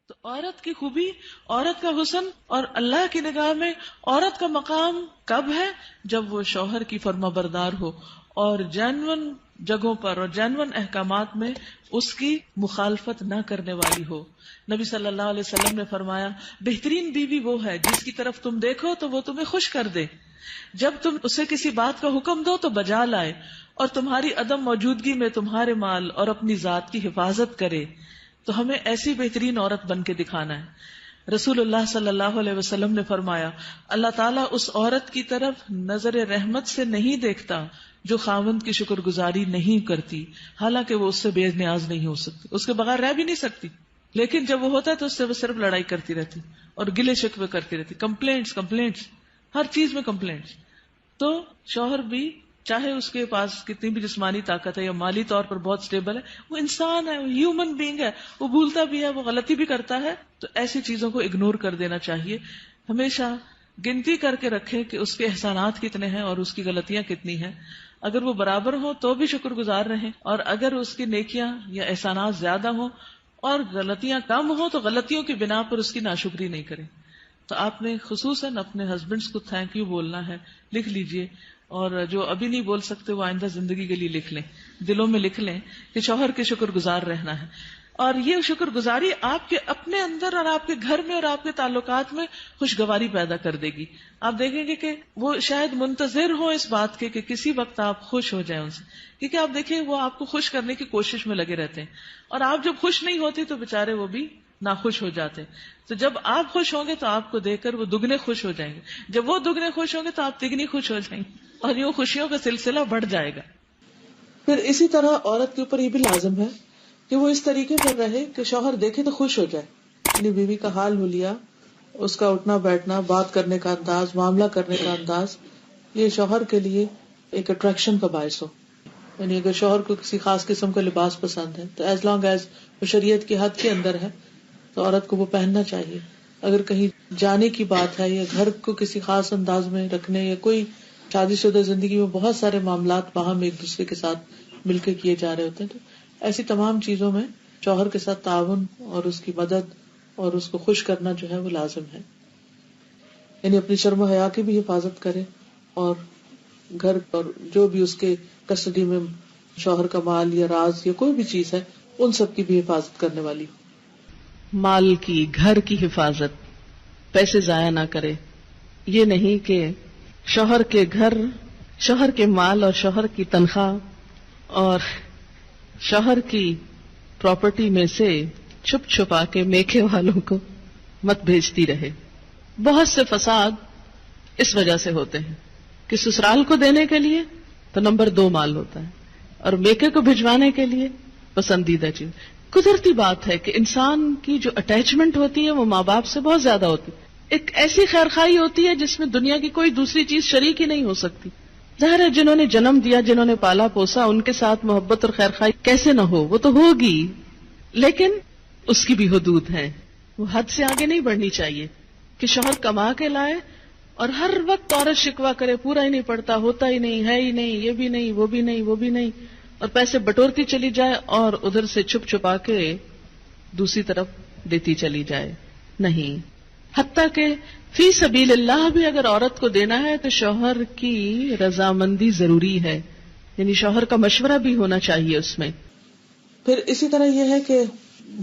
تو عورت کی خوبی، عورت کا حسن اور اللہ کی نگاہ میں عورت کا مقام کب ہے؟ جب وہ شوہر کی فرما بردار ہو اور جینون جگہوں پر اور جینون احکامات میں اس کی مخالفت نہ کرنے والی ہو۔ نبی صلی اللہ علیہ وسلم نے فرمایا، بہترین بیوی وہ ہے جس کی طرف تم دیکھو تو وہ تمہیں خوش کر دے، جب تم اسے کسی بات کا حکم دو تو بجا لائے، اور تمہاری عدم موجودگی میں تمہارے مال اور اپنی ذات کی حفاظت کرے۔ تو ہمیں ایسی بہترین عورت بن کے دکھانا ہے۔ رسول اللہ صلی اللہ علیہ وسلم نے فرمایا، اللہ تعالیٰ اس عورت کی طرف نظر رحمت سے نہیں دیکھتا جو خاوند کی شکر گزاری نہیں کرتی، حالانکہ وہ اس سے بے نیاز نہیں ہو سکتی، اس کے بغیر رہ بھی نہیں سکتی، لیکن جب وہ ہوتا ہے تو اس سے وہ صرف لڑائی کرتی رہتی اور گلے شکوے کرتی رہتی، کمپلینٹس، ہر چیز میں کمپلینٹس۔ تو شوہر بھی چاہے اس کے پاس کتنی بھی جسمانی طاقت ہے یا مالی طور پر بہت سٹیبل ہے، وہ انسان ہے، وہ ہیومن بینگ ہے، وہ بھولتا بھی ہے، وہ غلطی بھی کرتا ہے، تو ایسی چیزوں کو اگنور کر دینا چاہیے۔ ہمیشہ گنتی کر کے رکھیں کہ اس کے احسانات کتنے ہیں اور اس کی غلطیاں کتنی ہیں، اگر وہ برابر ہوں تو بھی شکر گزار رہیں، اور اگر اس کی نیکیاں یا احسانات زیادہ ہوں اور غلطیاں کم ہوں تو غلطیوں کی بنا پر اس کی ناشکری نہیں کریں۔ تو آپ نے خصوصاً اپنے ہسبینڈس کو تھینک یو بولنا ہے، لکھ لیجئے، اور جو ابھی نہیں بول سکتے وہ آئندہ زندگی کے لیے لکھ لیں، دلوں میں لکھ لیں کہ شوہر کے شکر گزار رہنا ہے۔ اور یہ شکر گزاری آپ کے اپنے اندر اور آپ کے گھر میں اور آپ کے تعلقات میں خوشگواری پیدا کر دے گی۔ آپ دیکھیں گے کہ وہ شاید منتظر ہوں اس بات کے کہ کسی وقت آپ خوش ہو جائیں ان سے، کیونکہ آپ دیکھیں وہ آپ کو خوش کرنے کی کوشش میں لگے رہتے ہیں، اور آپ جب خوش نہیں ہوتی تو بےچارے وہ بھی ناخوش ہو جاتے ہیں۔ تو جب آپ خوش ہوں گے تو آپ کو دیکھ کر وہ دگنے خوش ہو جائیں گے، جب وہ دگنے خوش ہوں گے تو آپ تگنی خوش ہو جائیں گے، اور یوں خوشیوں کا سلسلہ بڑھ جائے گا۔ پھر اسی طرح عورت کے اوپر یہ بھی لازم ہے کہ وہ اس طریقے پر رہے کہ شوہر دیکھے تو خوش ہو جائے، یعنی بیوی کا حال حلیہ، اس کا اٹھنا بیٹھنا، بات کرنے کا انداز، معاملہ کرنے کا انداز، یہ شوہر کے لیے ایک اٹریکشن کا باعث ہو۔ یعنی اگر شوہر کو کسی خاص قسم کا لباس پسند ہے تو ایز لانگ ایز وہ شریعت کی حد کے اندر ہے تو عورت کو وہ پہننا چاہیے۔ اگر کہیں جانے کی بات ہے یا گھر کو کسی خاص انداز میں رکھنے، یا کوئی شادی شدہ زندگی میں بہت سارے معاملات باہم ایک دوسرے کے ساتھ مل کے کیے جا رہے ہوتے ہیں، تو ایسی تمام چیزوں میں شوہر کے ساتھ تعاون اور اس کی مدد اور اس کو خوش کرنا جو ہے وہ لازم ہے۔ یعنی اپنی شرم و حیا کی بھی حفاظت کرے، اور گھر اور جو بھی اس کے کسٹڈی میں شوہر کا مال یا راز یا کوئی بھی چیز ہے ان سب کی بھی حفاظت کرنے والی ہو۔ مال کی، گھر کی حفاظت، پیسے ضائع نہ کرے۔ یہ نہیں کہ شوہر کے گھر، شوہر کے مال اور شوہر کی تنخواہ اور شوہر کی پراپرٹی میں سے چھپ چھپا کے میکے والوں کو مت بھیجتی رہے۔ بہت سے فساد اس وجہ سے ہوتے ہیں کہ سسرال کو دینے کے لیے تو نمبر 2 مال ہوتا ہے، اور میکے کو بھجوانے کے لیے پسندیدہ چیز۔ قدرتی بات ہے کہ انسان کی جو اٹیچمنٹ ہوتی ہے وہ ماں باپ سے بہت زیادہ ہوتی ہے، ایک ایسی خیرخوائی ہوتی ہے جس میں دنیا کی کوئی دوسری چیز شریک ہی نہیں ہو سکتی۔ ظاہر ہے جنہوں نے جنم دیا، جنہوں نے پالا پوسا، ان کے ساتھ محبت اور خیرخوائی کیسے نہ ہو، وہ تو ہوگی، لیکن اس کی بھی حدود ہیں، وہ حد سے آگے نہیں بڑھنی چاہیے کہ شوہر کما کے لائے اور ہر وقت عورت شکوہ کرے، پورا ہی نہیں پڑتا، ہوتا ہی نہیں، ہے ہی نہیں، یہ بھی نہیں، وہ بھی نہیں، وہ بھی نہیں، اور پیسے بٹورتی چلی جائے اور ادھر سے چھپ چھپا کے دوسری طرف دیتی چلی جائے۔ نہیں، حتیٰ کہ فی سبیل اللہ بھی اگر عورت کو دینا ہے تو شوہر کی رضامندی ضروری ہے، یعنی شوہر کا مشورہ بھی ہونا چاہیے اس میں۔ پھر اسی طرح یہ ہے کہ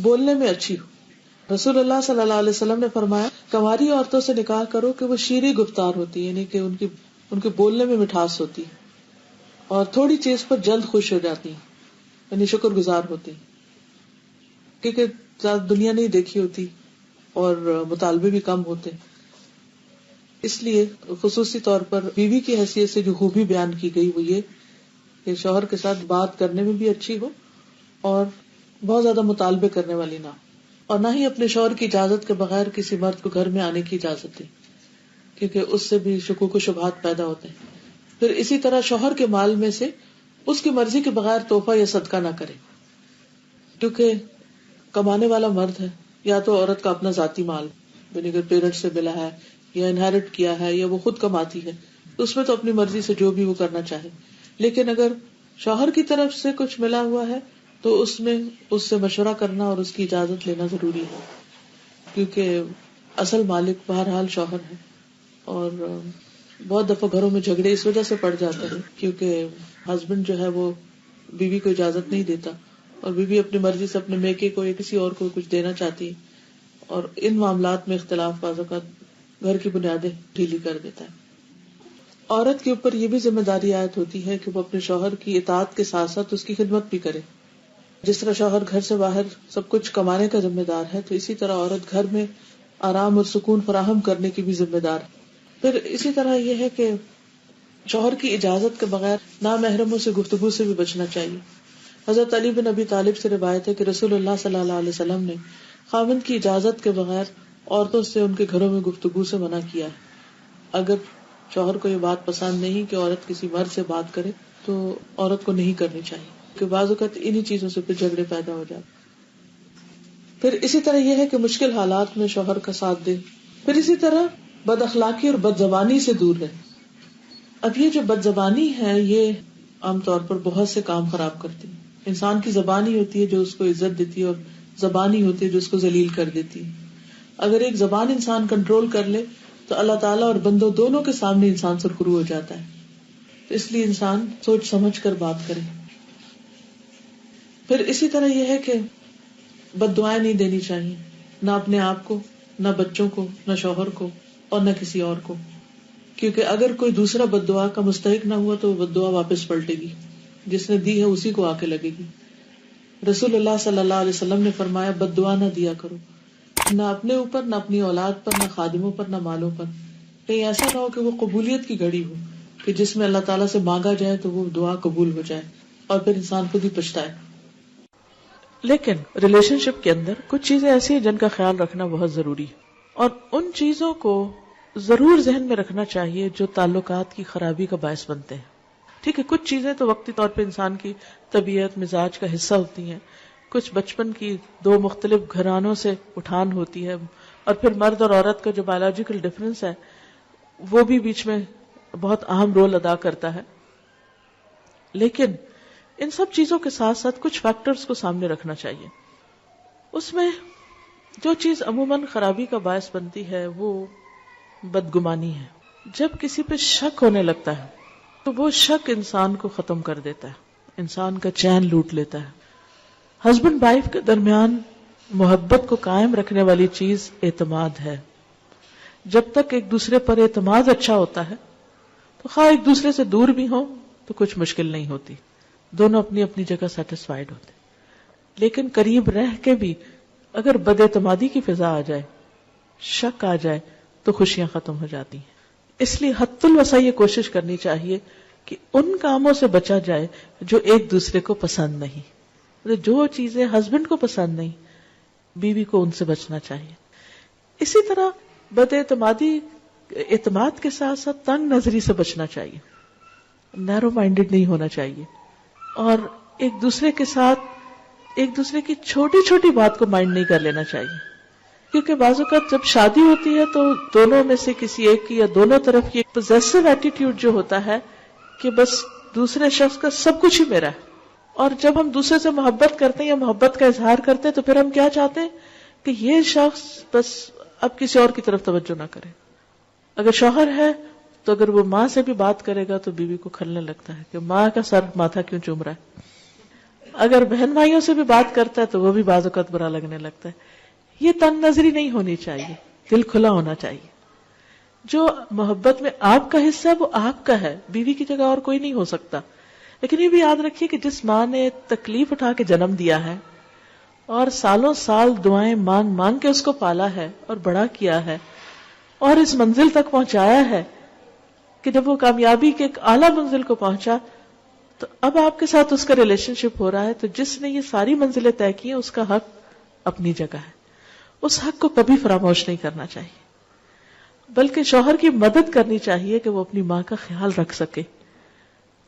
بولنے میں اچھی ہو۔ رسول اللہ صلی اللہ علیہ وسلم نے فرمایا کنواری عورتوں سے نکاح کرو کہ وہ شیریں گفتار ہوتی، یعنی کہ ان کے بولنے میں مٹھاس ہوتی اور تھوڑی چیز پر جلد خوش ہو جاتی، یعنی شکر گزار ہوتی، کیونکہ زیادہ دنیا نہیں دیکھی ہوتی اور مطالبے بھی کم ہوتے۔ اس لیے خصوصی طور پر بیوی کی حیثیت سے جو خوبی بیان کی گئی وہ یہ کہ شوہر کے ساتھ بات کرنے میں بھی اچھی ہو اور بہت زیادہ مطالبے کرنے والی نہ، اور نہ ہی اپنے شوہر کی اجازت کے بغیر کسی مرد کو گھر میں آنے کی اجازت دے، کیونکہ اس سے بھی شکوک و شبہات پیدا ہوتے ہیں۔ پھر اسی طرح شوہر کے مال میں سے اس کی مرضی کے بغیر تحفہ یا صدقہ نہ کرے، کیونکہ کمانے والا مرد ہے، یا تو عورت کا اپنا ذاتی مال یعنی اگر پیرنٹ سے ملا ہے یا انہیرٹ کیا ہے یا وہ خود کماتی ہے تو اس میں تو اپنی مرضی سے جو بھی وہ کرنا چاہے، لیکن اگر شوہر کی طرف سے کچھ ملا ہوا ہے تو اس میں اس سے مشورہ کرنا اور اس کی اجازت لینا ضروری ہے۔ کیونکہ اصل مالک بہرحال شوہر ہے، اور بہت دفعہ گھروں میں جھگڑے اس وجہ سے پڑ جاتے ہیں کیونکہ ہسبینڈ جو ہے وہ بیوی کو اجازت نہیں دیتا، اور بیوی اپنی مرضی سے اپنے میکے کو یا کسی اور کو کچھ دینا چاہتی ہے، اور ان معاملات میں اختلاف بعض اوقات گھر کی بنیادیں ڈھیلی کر دیتا ہے۔ عورت کے اوپر یہ بھی ذمہ داری عائد ہوتی ہے کہ وہ اپنے شوہر کی اطاعت کے ساتھ ساتھ اس کی خدمت بھی کرے۔ جس طرح شوہر گھر سے باہر سب کچھ کمانے کا ذمہ دار ہے، تو اسی طرح عورت گھر میں آرام اور سکون فراہم کرنے کی بھی ذمہ دار ہے۔ پھر اسی طرح یہ ہے کہ شوہر کی اجازت کے بغیر نامحرموں سے گفتگو سے بھی بچنا چاہیے۔ حضرت علی بن ابی طالب سے روایت ہے کہ رسول اللہ صلی اللہ علیہ وسلم نے خاوند کی اجازت کے بغیر عورتوں سے ان کے گھروں میں گفتگو سے منع کیا ہے۔ اگر شوہر کو یہ بات پسند نہیں کہ عورت کسی مرد سے بات کرے تو عورت کو نہیں کرنی چاہیے، کہ بعض اوقات انہی چیزوں سے پھر جھگڑے پیدا ہو جاتے۔ پھر اسی طرح یہ ہے کہ مشکل حالات میں شوہر کا ساتھ دے۔ پھر اسی طرح بد اخلاقی اور بد زبانی سے دور رہے۔ اب یہ جو بد زبانی ہے یہ عام طور پر بہت سے کام خراب کرتی ہے۔ انسان کی زبان ہی ہوتی ہے جو اس کو عزت دیتی ہے، اور زبان ہی ہوتی ہے جو اس کو ذلیل کر دیتی ہے۔ اگر ایک زبان انسان کنٹرول کر لے تو اللہ تعالیٰ اور بندوں دونوں کے سامنے انسان سرخرو ہو جاتا ہے۔ تو اس لیے انسان سوچ سمجھ کر بات کرے۔ پھر اسی طرح یہ ہے کہ بد دعائیں نہیں دینی چاہیے، نہ اپنے آپ کو، نہ بچوں کو، نہ شوہر کو، اور نہ کسی اور کو، کیونکہ اگر کوئی دوسرا بد دعا کا مستحق نہ ہوا تو وہ بد دعا واپس پلٹے گی، جس نے دی ہے اسی کو آ کے لگے گی۔ رسول اللہ صلی اللہ علیہ وسلم نے فرمایا بد دعا نہ دیا کرو، نہ اپنے اوپر، نہ اپنی اولاد پر، نہ خادموں پر، نہ مالوں پر۔ کہیں ایسا نہ ہو کہ وہ قبولیت کی گھڑی ہو کہ جس میں اللہ تعالیٰ سے مانگا جائے تو وہ دعا قبول ہو جائے اور پھر انسان خود ہی پچھتائے۔ لیکن ریلیشن شپ کے اندر کچھ چیزیں ایسی ہیں جن کا خیال رکھنا بہت ضروری ہے، اور ان چیزوں کو ضرور ذہن میں رکھنا چاہیے جو تعلقات کی خرابی کا باعث بنتے ہیں۔ ٹھیک ہے، کچھ چیزیں تو وقتی طور پہ انسان کی طبیعت مزاج کا حصہ ہوتی ہیں، کچھ بچپن کی دو مختلف گھرانوں سے اٹھان ہوتی ہے، اور پھر مرد اور عورت کا جو بایولوجیکل ڈفرنس ہے وہ بھی بیچ میں بہت اہم رول ادا کرتا ہے۔ لیکن ان سب چیزوں کے ساتھ ساتھ کچھ فیکٹرز کو سامنے رکھنا چاہیے۔ اس میں جو چیز عموماً خرابی کا باعث بنتی ہے وہ بدگمانی ہے۔ جب کسی پہ شک ہونے لگتا ہے تو وہ شک انسان کو ختم کر دیتا ہے، انسان کا چین لوٹ لیتا ہے۔ ہسبینڈ وائف کے درمیان محبت کو قائم رکھنے والی چیز اعتماد ہے۔ جب تک ایک دوسرے پر اعتماد اچھا ہوتا ہے تو خواہ ایک دوسرے سے دور بھی ہوں تو کچھ مشکل نہیں ہوتی، دونوں اپنی اپنی جگہ سیٹسفائیڈ ہوتے۔ لیکن قریب رہ کے بھی اگر بد اعتمادی کی فضا آ جائے، شک آ جائے تو خوشیاں ختم ہو جاتی ہیں۔ اس لیے حد الوسع یہ کوشش کرنی چاہیے کہ ان کاموں سے بچا جائے جو ایک دوسرے کو پسند نہیں، جو چیزیں ہسبینڈ کو پسند نہیں بیوی کو ان سے بچنا چاہیے۔ اسی طرح بد اعتمادی، اعتماد کے ساتھ ساتھ تنگ نظری سے بچنا چاہیے، نیرو مائنڈڈ نہیں ہونا چاہیے، اور ایک دوسرے کے ساتھ ایک دوسرے کی چھوٹی چھوٹی بات کو مائنڈ نہیں کر لینا چاہیے، کیونکہ بعض اوقات جب شادی ہوتی ہے تو دونوں میں سے کسی ایک کی یا دونوں طرف کی ایک پوزیسو ایٹیٹیوڈ جو ہوتا ہے کہ بس دوسرے شخص کا سب کچھ ہی میرا ہے، اور جب ہم دوسرے سے محبت کرتے ہیں یا محبت کا اظہار کرتے ہیں تو پھر ہم کیا چاہتے ہیں کہ یہ شخص بس اب کسی اور کی طرف توجہ نہ کرے۔ اگر شوہر ہے تو اگر وہ ماں سے بھی بات کرے گا تو بیوی کو کھلنے لگتا ہے کہ ماں کا سر ماتھا کیوں چوم رہا ہے۔ اگر بہن بھائیوں سے بھی بات کرتا ہے تو وہ بھی بعض اوقات برا لگنے لگتا ہے۔ یہ تنگ نظری نہیں ہونی چاہیے، دل کھلا ہونا چاہیے۔ جو محبت میں آپ کا حصہ ہے وہ آپ کا ہے، بیوی کی جگہ اور کوئی نہیں ہو سکتا۔ لیکن یہ بھی یاد رکھیے کہ جس ماں نے تکلیف اٹھا کے جنم دیا ہے اور سالوں سال دعائیں مانگ مانگ کے اس کو پالا ہے اور بڑا کیا ہے اور اس منزل تک پہنچایا ہے کہ جب وہ کامیابی کے ایک اعلیٰ منزل کو پہنچا تو اب آپ کے ساتھ اس کا ریلیشن شپ ہو رہا ہے، تو جس نے یہ ساری منزلیں طے کی ہیں اس کا حق اپنی جگہ ہے، اس حق کو کبھی فراموش نہیں کرنا چاہیے، بلکہ شوہر کی مدد کرنی چاہیے کہ وہ اپنی ماں کا خیال رکھ سکے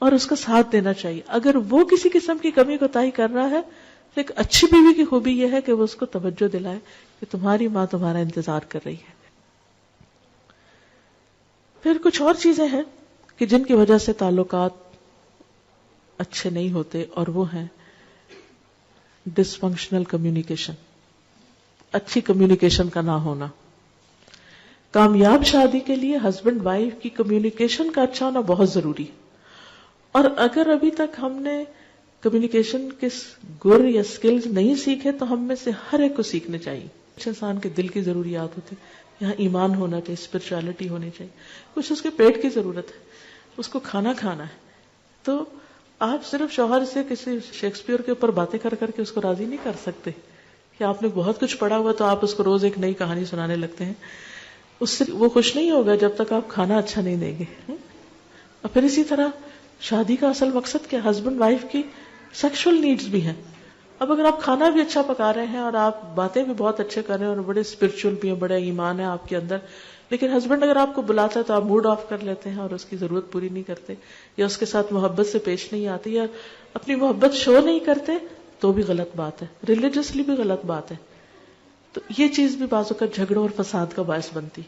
اور اس کا ساتھ دینا چاہیے۔ اگر وہ کسی قسم کی کمی کوتاہی کر رہا ہے تو ایک اچھی بیوی کی خوبی یہ ہے کہ وہ اس کو توجہ دلائے کہ تمہاری ماں تمہارا انتظار کر رہی ہے۔ پھر کچھ اور چیزیں ہیں کہ جن کی وجہ سے تعلقات اچھے نہیں ہوتے، اور وہ ہیں ڈس فنکشنل کمیونیکیشن، اچھی کمیونیکیشن کا نہ ہونا. کامیاب شادی کے لیے ہسبینڈ وائف کی کمیونیکیشن کا اچھا ہونا بہت ضروری ہے. اور اگر ابھی تک ہم نے کمیونیکیشن کے گر یا سکلز نہیں سیکھے تو ہم میں سے ہر ایک کو سیکھنے چاہیے. کچھ انسان کے دل کی ضروریات ہوتی ہیں, یہاں ایمان ہونا چاہیے, اسپرچولیٹی ہونی چاہیے, کچھ اس کے پیٹ کی ضرورت ہے, اس کو کھانا کھانا ہے. تو آپ صرف شوہر سے کسی شیکسپیئر کے اوپر باتیں کر کر کے اس کو راضی نہیں کر سکتے کہ آپ نے بہت کچھ پڑھا ہوا تو آپ اس کو روز ایک نئی کہانی سنانے لگتے ہیں. اس سے وہ خوش نہیں ہوگا جب تک آپ کھانا اچھا نہیں دیں گے. اور پھر اسی طرح شادی کا اصل مقصد کیا؟ ہسبینڈ وائف کی سیکشل نیڈز بھی ہیں. اب اگر آپ کھانا بھی اچھا پکا رہے ہیں اور آپ باتیں بھی بہت اچھے کر رہے ہیں اور بڑے اسپرچل بھی ہیں, بڑے ایمان ہے آپ کے اندر, لیکن ہسبینڈ اگر آپ کو بلاتا ہے تو آپ موڈ آف کر لیتے ہیں اور اس کی ضرورت پوری نہیں کرتے, یا اس کے ساتھ محبت سے پیش نہیں آتی, یا اپنی محبت شو نہیں کرتے, تو بھی غلط بات ہے, ریلیجسلی بھی غلط بات ہے. تو یہ چیز بھی بعض اوقات جھگڑوں اور فساد کا باعث بنتی.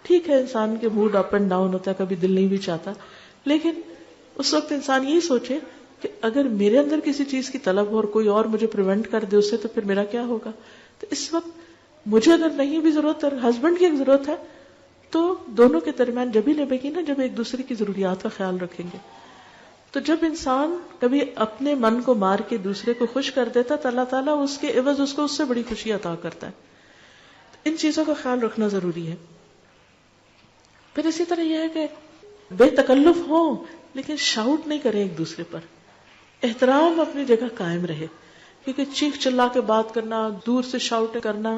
ٹھیک ہے, انسان کے موڈ اپ اینڈ ڈاؤن ہوتا ہے, کبھی دل نہیں بھی چاہتا, لیکن اس وقت انسان یہی سوچے کہ اگر میرے اندر کسی چیز کی طلب ہو اور کوئی اور مجھے پریونٹ کر دے اس سے, تو پھر میرا کیا ہوگا؟ تو اس وقت مجھے اگر نہیں بھی ضرورت اور ہسبینڈ کی ایک ضرورت ہے تو دونوں کے درمیان جب ہی لگے گی نا, جب ایک دوسرے کی ضروریات کا خیال رکھیں گے. تو جب انسان کبھی اپنے من کو مار کے دوسرے کو خوش کر دیتا تو اللہ تعالیٰ اس کے عوض اس کو اس سے بڑی خوشی عطا کرتا ہے. ان چیزوں کا خیال رکھنا ضروری ہے. پھر اسی طرح یہ ہے کہ بے تکلف ہو لیکن شاؤٹ نہیں کریں ایک دوسرے پر. احترام اپنی جگہ قائم رہے, کیونکہ چیخ چلا کے بات کرنا, دور سے شاؤٹ کرنا,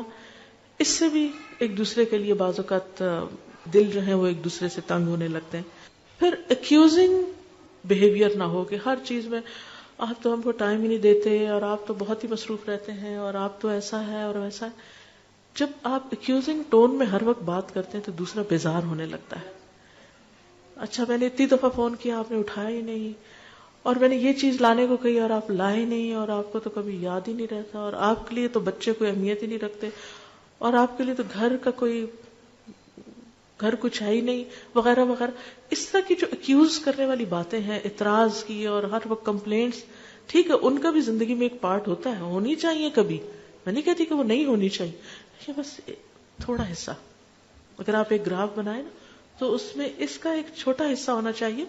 اس سے بھی ایک دوسرے کے لیے بعض اوقات دل جو ہے وہ ایک دوسرے سے تنگ ہونے لگتے ہیں. پھر ایکیوزنگ بہیویئر نہ ہو کہ ہر چیز میں آپ تو ہم کو ٹائم ہی نہیں دیتے اور آپ تو بہت ہی مصروف رہتے ہیں اور آپ تو ایسا ہے اور ویسا ہے. جب آپ ایکیوزنگ ٹون میں ہر وقت بات کرتے ہیں تو دوسرا بیزار ہونے لگتا ہے. اچھا میں نے اتنی دفعہ فون کیا, آپ نے اٹھایا ہی نہیں, اور میں نے یہ چیز لانے کو کہی اور آپ لائے نہیں, اور آپ کو تو کبھی یاد ہی نہیں رہتا, اور آپ کے لیے تو بچے کوئی اہمیت ہی نہیں رکھتے, اور آپ کے لیے تو گھر کچھ ہے ہی نہیں, وغیرہ وغیرہ. اس طرح کی جو ایکیوز کرنے والی باتیں ہیں, اعتراض کی اور ہر وقت کمپلینٹس, ٹھیک ہے ان کا بھی زندگی میں ایک پارٹ ہوتا ہے, ہونی چاہیے کبھی, میں نہیں کہتی کہ وہ نہیں ہونی چاہیے, یہ بس تھوڑا حصہ. اگر آپ ایک گراف بنائیں نا تو اس میں اس کا ایک چھوٹا حصہ ہونا چاہیے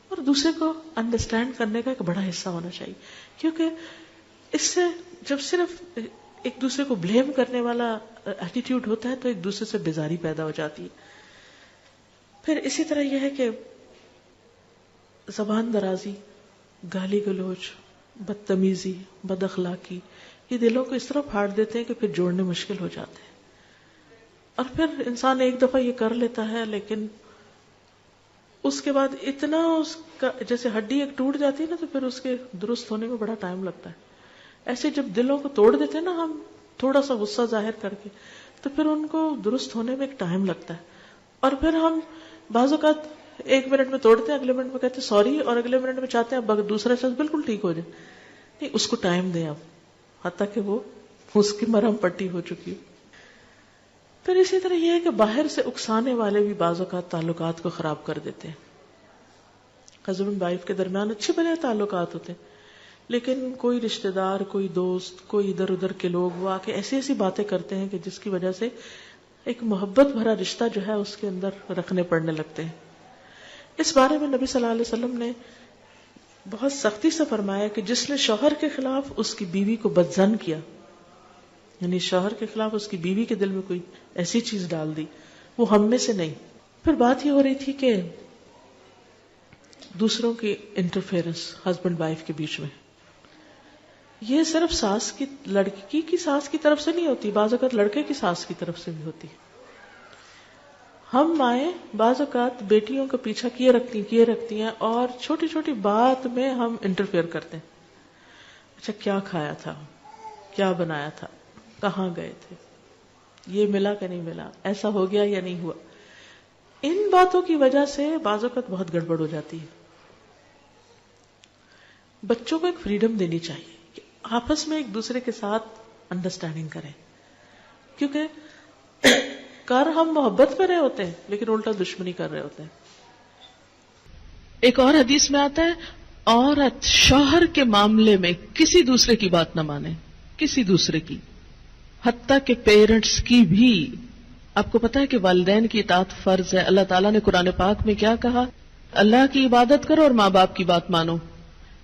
اور دوسرے کو انڈرسٹینڈ کرنے کا ایک بڑا حصہ ہونا چاہیے. کیونکہ اس سے جب صرف ایک دوسرے کو بلیم کرنے والا ایٹیٹیوڈ ہوتا ہے تو ایک دوسرے سے بیزاری پیدا ہو جاتی ہے. پھر اسی طرح یہ ہے کہ زبان درازی, گالی گلوچ, بدتمیزی, بد اخلاقی, یہ دلوں کو اس طرح پھاڑ دیتے ہیں کہ پھر جوڑنے مشکل ہو جاتے ہیں. اور پھر انسان ایک دفعہ یہ کر لیتا ہے لیکن اس کے بعد اتنا اس کا جیسے ہڈی ایک ٹوٹ جاتی ہے نا تو پھر اس کے درست ہونے میں بڑا ٹائم لگتا ہے. ایسے جب دلوں کو توڑ دیتے ہیں نا ہم تھوڑا سا غصہ ظاہر کر کے, تو پھر ان کو درست ہونے میں ایک ٹائم لگتا ہے. اور پھر ہم بعض اوقات 1 منٹ میں توڑتے ہیں, اگلے منٹ میں کہتے ہیں سوری, اور اگلے منٹ میں چاہتے ہیں اب دوسرا شخص بالکل ٹھیک ہو جائے. نہیں, اس کو ٹائم دیں اب, حتیٰ کہ وہ اس کی مرہم پٹی ہو چکی. پھر اسی طرح یہ ہے کہ باہر سے اکسانے والے بھی بعض اوقات تعلقات کو خراب کر دیتے ہیں. ہسبینڈ وائف کے درمیان اچھے بھلے تعلقات ہوتے ہیں لیکن کوئی رشتہ دار, کوئی دوست, کوئی ادھر ادھر کے لوگ وہ آ کے ایسی ایسی باتیں کرتے ہیں کہ جس کی وجہ سے ایک محبت بھرا رشتہ جو ہے اس کے اندر رکھنے پڑنے لگتے ہیں. اس بارے میں نبی صلی اللہ علیہ وسلم نے بہت سختی سے فرمایا کہ جس نے شوہر کے خلاف اس کی بیوی کو بدظن کیا, یعنی شوہر کے خلاف اس کی بیوی کے دل میں کوئی ایسی چیز ڈال دی, وہ ہم میں سے نہیں. پھر بات یہ ہو رہی تھی کہ دوسروں کی انٹرفیئرنس ہسبینڈ وائف کے بیچ میں, یہ صرف ساس کی لڑکی کی ساس کی طرف سے نہیں ہوتی, بعض اوقات لڑکے کی ساس کی طرف سے بھی ہوتی. ہم مائیں بعض اوقات بیٹیوں کا پیچھا کیے رکھتی ہیں اور چھوٹی چھوٹی بات میں ہم انٹرفیئر کرتے ہیں. اچھا کیا کھایا تھا, کیا بنایا تھا, کہاں گئے تھے, یہ ملا کہ نہیں ملا, ایسا ہو گیا یا نہیں ہوا. ان باتوں کی وجہ سے بعض اوقات بہت گڑبڑ ہو جاتی ہے. بچوں کو ایک فریڈم دینی چاہیے کہ آپس میں ایک دوسرے کے ساتھ انڈرسٹینڈنگ کریں, کیونکہ کر ہم محبت کر رہے ہوتے ہیں لیکن الٹا دشمنی کر رہے ہوتے ہیں. ایک اور حدیث میں آتا ہے عورت شوہر کے معاملے میں کسی دوسرے کی بات نہ مانے, کسی دوسرے کی, حتیٰ کہ پیرنٹس کی بھی. آپ کو پتا ہے کہ والدین کی اطاعت فرض ہے. اللہ تعالیٰ نے قرآن پاک میں کیا کہا؟ اللہ کی عبادت کرو اور ماں باپ کی بات مانو.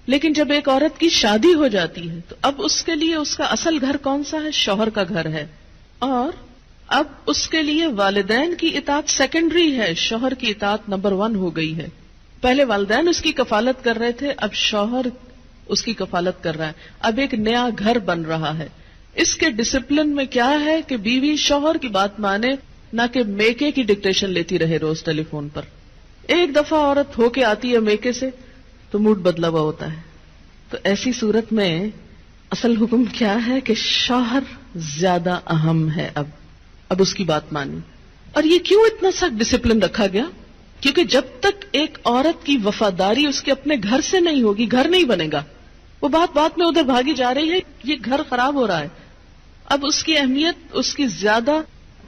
لیکن جب ایک عورت کی شادی ہو جاتی ہے تو اب اس کے لیے اس کا اصل گھر کون سا ہے؟ شوہر کا گھر ہے. اور اب اس کے لیے والدین کی اطاعت سیکنڈری ہے، شوہر کی اطاعت نمبر 1 ہو گئی ہے. پہلے والدین اس کی کفالت کر رہے تھے، اب شوہر اس کی کفالت کر رہا ہے. اب ایک نیا گھر بن رہا ہے. اس کے ڈسپلن میں کیا ہے کہ بیوی شوہر کی بات مانے، نہ کہ میکے کی ڈکٹیشن لیتی رہے روز ٹیلی فون پر. ایک دفعہ عورت ہو کے آتی ہے میکے سے تو موڈ بدلا ہوا ہوتا ہے. تو ایسی صورت میں اصل حکم کیا ہے کہ شوہر زیادہ اہم ہے. اب اس کی بات مانی. اور یہ کیوں اتنا سخت ڈسپلن رکھا گیا؟ کیونکہ جب تک ایک عورت کی وفاداری اس کے اپنے گھر سے نہیں ہوگی، گھر نہیں بنے گا. وہ بات میں ادھر بھاگی جا رہی ہے، یہ گھر خراب ہو رہا ہے. اب اس کی اہمیت، اس کی زیادہ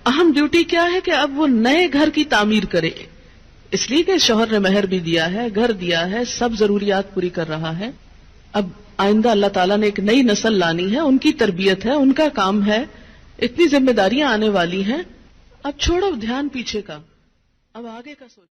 اہم ڈیوٹی کیا ہے کہ اب وہ نئے گھر کی تعمیر کرے. اس لیے کہ شوہر نے مہر بھی دیا ہے، گھر دیا ہے، سب ضروریات پوری کر رہا ہے. اب آئندہ اللہ تعالیٰ نے ایک نئی نسل لانی ہے، ان کی تربیت ہے، ان کا کام ہے، اتنی ذمہ داریاں آنے والی ہیں. اب چھوڑو دھیان پیچھے کا، اب آگے کا سوچو.